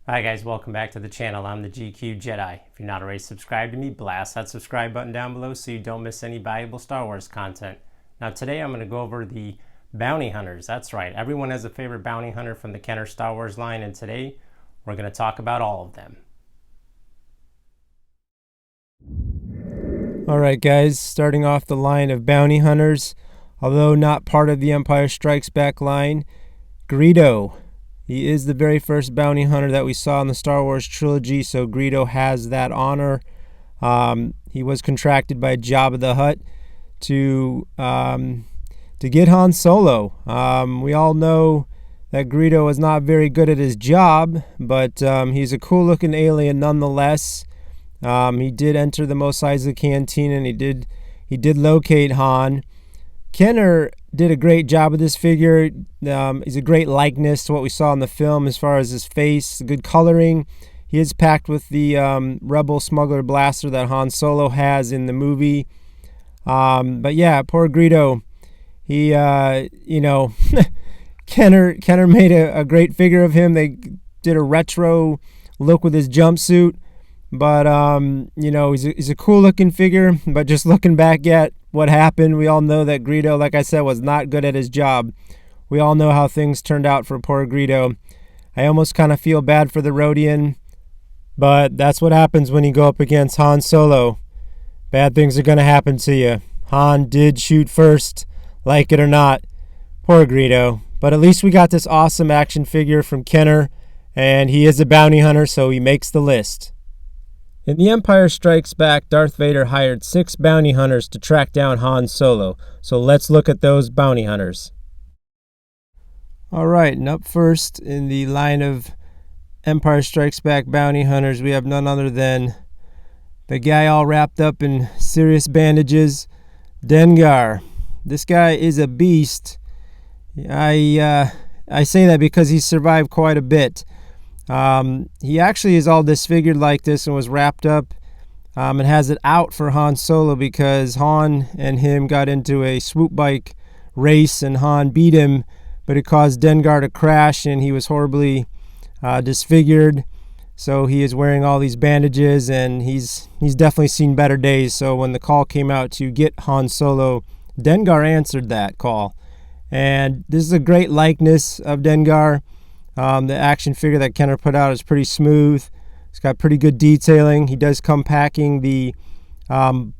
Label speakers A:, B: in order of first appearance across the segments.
A: Hi guys, welcome back to the channel. I'm the GQ Jedi. If you're not already subscribed to me, blast that subscribe button down below so you don't miss any valuable Star Wars content. Now today I'm going to go over the bounty hunters. That's right, everyone has a favorite bounty hunter from the Kenner Star Wars line, and today we're going to talk about all of them.
B: Alright guys, starting off the line of bounty hunters, although not part of the Empire Strikes Back line, Greedo. He is the very first bounty hunter that we saw in the Star Wars trilogy, so Greedo has that honor. He was contracted by Jabba the Hutt to get Han Solo. We all know that Greedo is not very good at his job, but he's a cool-looking alien nonetheless. He did enter the Mos Eisley canteen, and he did locate Han. Kenner did a great job with this figure. He's a great likeness to what we saw in the film as far as his face, good coloring. He is packed with the Rebel Smuggler Blaster that Han Solo has in the movie. But yeah, poor Greedo. He, Kenner made a great figure of him. They did a retro look with his jumpsuit. But, he's a cool-looking figure. But just looking back at what happened, we all know that Greedo, like I said, was not good at his job. We all know how things turned out for poor Greedo. I almost kind of feel bad for the Rodian, but that's what happens when you go up against Han Solo. Bad things are going to happen to you. Han did shoot first, like it or not. Poor Greedo. But at least we got this awesome action figure from Kenner, and he is a bounty hunter, so he makes the list. In The Empire Strikes Back, Darth Vader hired 6 bounty hunters to track down Han Solo. So let's look at those bounty hunters. Alright, and up first in the line of Empire Strikes Back bounty hunters, we have none other than the guy all wrapped up in serious bandages, Dengar. This guy is a beast. I say that because he survived quite a bit. He actually is all disfigured like this and was wrapped up and has it out for Han Solo because Han and him got into a swoop bike race and Han beat him, but it caused Dengar to crash and he was horribly disfigured. So he is wearing all these bandages and he's definitely seen better days. So when the call came out to get Han Solo, Dengar answered that call. And this is a great likeness of Dengar. The action figure that Kenner put out is pretty smooth. It's got pretty good detailing. He does come packing the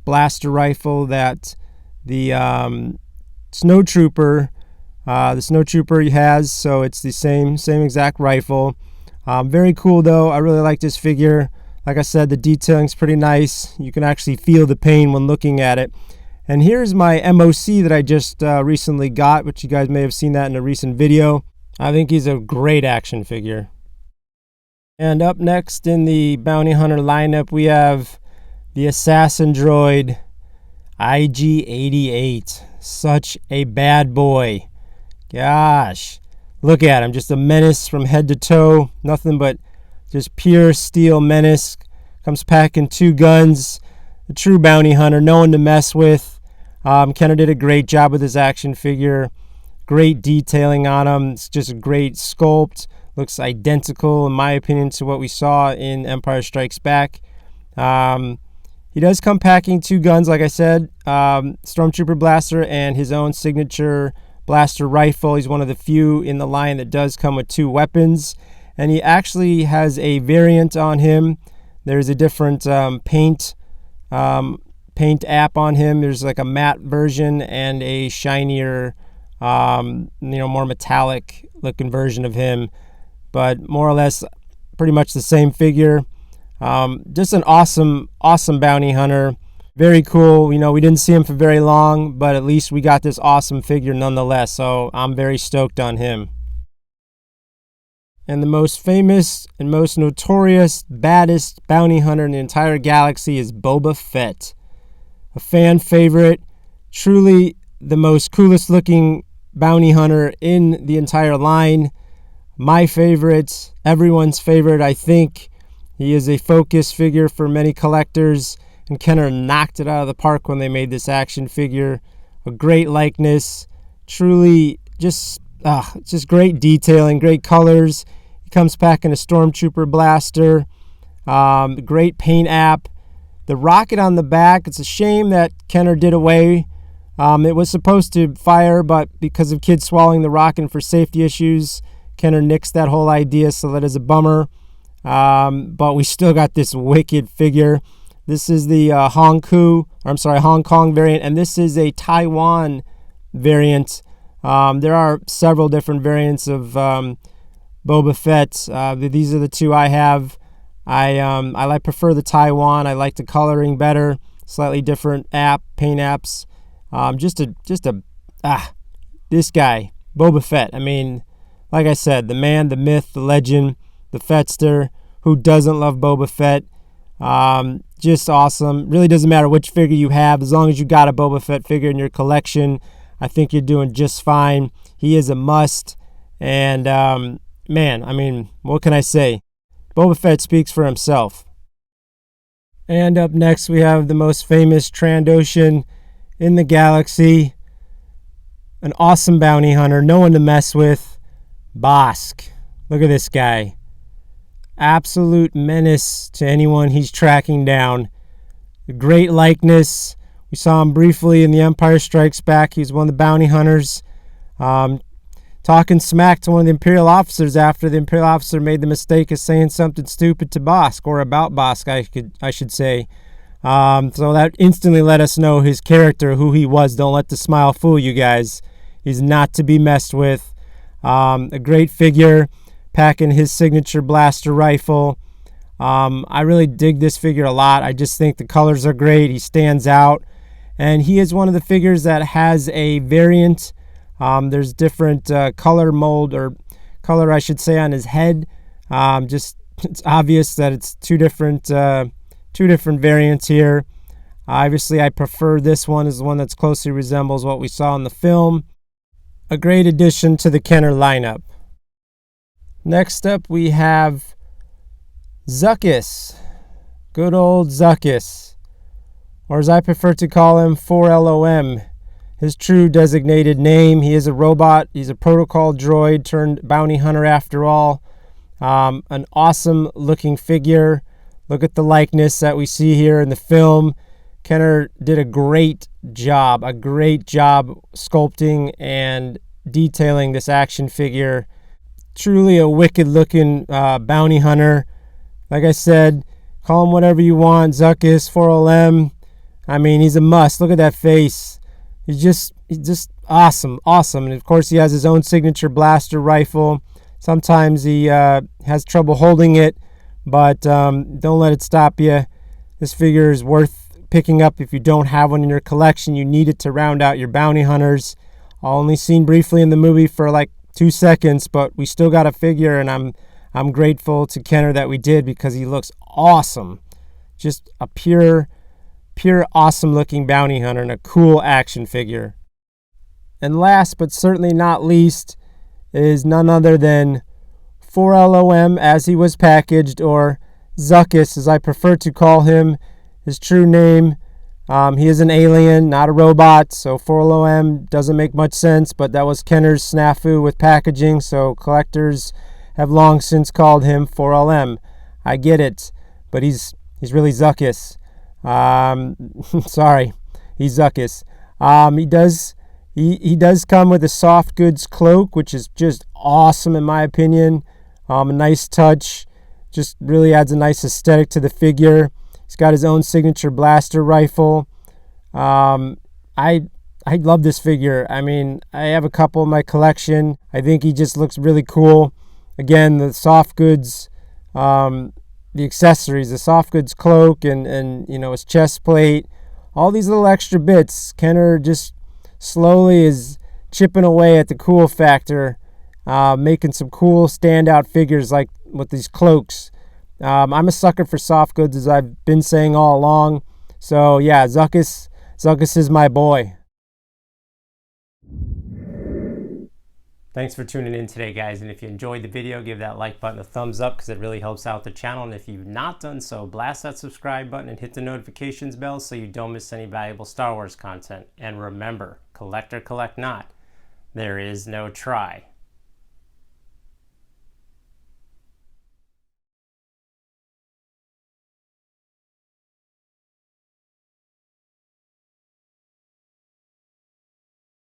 B: blaster rifle that the snowtrooper has, so it's the same exact rifle. Very cool though. I really like this figure. Like I said, the detailing's pretty nice. You can actually feel the pain when looking at it. And here's my MOC that I just recently got, which you guys may have seen that in a recent video. I think he's a great action figure. And up next in the bounty hunter lineup, we have the assassin droid IG-88. Such a bad boy. Gosh, look at him, just a menace from head to toe. Nothing but just pure steel menace. Comes packing 2 guns. A true bounty hunter, no one to mess with. Kenner did a great job with his action figure. Great detailing on him. It's just a great sculpt. Looks identical, in my opinion, to what we saw in Empire Strikes Back. He does come packing 2 guns, like I said. Stormtrooper blaster and his own signature blaster rifle. He's one of the few in the line that does come with 2 weapons. And he actually has a variant on him. There's a different paint app on him. There's like a matte version and a shinier more metallic looking version of him, but more or less pretty much the same figure. Just an awesome bounty hunter. Very cool. We didn't see him for very long, but at least we got this awesome figure nonetheless, so I'm very stoked on him. And the most famous and most notorious, baddest bounty hunter in the entire galaxy is Boba Fett. A fan favorite, truly the most coolest looking bounty hunter in the entire line. My favorite, everyone's favorite, I think. He is a focus figure for many collectors, and Kenner knocked it out of the park when they made this action figure. A great likeness, truly just great detailing, great colors. comes packing a Stormtrooper blaster. Great paint app. The rocket on the back, it's a shame that Kenner did away. It was supposed to fire, but because of kids swallowing the rocket for safety issues, Kenner nixed that whole idea, so that is a bummer. But we still got this wicked figure. This is the Hong Kong variant, and this is a Taiwan variant. There are several different variants of Boba Fett. These are the two I have. I prefer the Taiwan. I like the coloring better. Slightly different paint apps. This guy, Boba Fett. I mean, like I said, the man, the myth, the legend, the Fettster. Who doesn't love Boba Fett? Just awesome. Really doesn't matter which figure you have, as long as you got a Boba Fett figure in your collection. I think you're doing just fine. He is a must. And man, I mean, what can I say? Boba Fett speaks for himself. And up next, we have the most famous Trandoshan in the galaxy. An awesome bounty hunter, no one to mess with. Bossk. Look at this guy. Absolute menace to anyone he's tracking down. A great likeness. We saw him briefly in The Empire Strikes Back. He was one of the bounty hunters. Talking smack to one of the Imperial officers after the Imperial officer made the mistake of saying something stupid to Bossk, or about Bossk, I should say. So that instantly let us know his character, who he was. Don't let the smile fool you guys. He's not to be messed with. A great figure, packing his signature blaster rifle. I really dig this figure a lot. I just think the colors are great. He stands out. And he is one of the figures that has a variant. There's different color mold, or color I should say, on his head. Just it's obvious that it's two different variants here. Obviously, I prefer this one as the one that closely resembles what we saw in the film. A great addition to the Kenner lineup. Next up, we have Zuckuss. Good old Zuckuss. Or as I prefer to call him, 4LOM. His true designated name. He is a robot. He's a protocol droid turned bounty hunter after all. An awesome looking figure. Look at the likeness that we see here in the film. Kenner did a great job sculpting and detailing this action figure. Truly a wicked looking bounty hunter. Like I said, call him whatever you want. Zuckuss, 4LM. I mean, he's a must. Look at that face. He's just awesome. And of course, he has his own signature blaster rifle. Sometimes he has trouble holding it, but don't let it stop you. This figure is worth picking up if you don't have one in your collection. You need it to round out your bounty hunters. Only seen briefly in the movie for like 2 seconds, but we still got a figure, and I'm grateful to Kenner that we did, because he looks awesome. Just a pure awesome looking bounty hunter and a cool action figure. And last but certainly not least is none other than 4LOM as he was packaged, or Zuckuss as I prefer to call him. His true name. He is an alien, not a robot, so 4LOM doesn't make much sense, but that was Kenner's snafu with packaging, so collectors have long since called him 4LM. I get it, but he's really Zuckuss. Sorry, he's Zuckuss. He does come with a soft goods cloak, which is just awesome in my opinion. A nice touch, just really adds a nice aesthetic to the figure. He's got his own signature blaster rifle. I love this figure. I mean, I have a couple in my collection. I think he just looks really cool. Again, the soft goods, the accessories, the soft goods cloak, and you know, his chest plate, all these little extra bits. Kenner just slowly is chipping away at the cool factor, making some cool standout figures like with these cloaks. I'm a sucker for soft goods, as I've been saying all along. So yeah, Zuckuss is my boy.
A: Thanks for tuning in today, guys, and if you enjoyed the video, give that like button a thumbs up, because it really helps out the channel. And if you've not done so, blast that subscribe button and hit the notifications bell so you don't miss any valuable Star Wars content. And remember, collect or collect not, there is no try.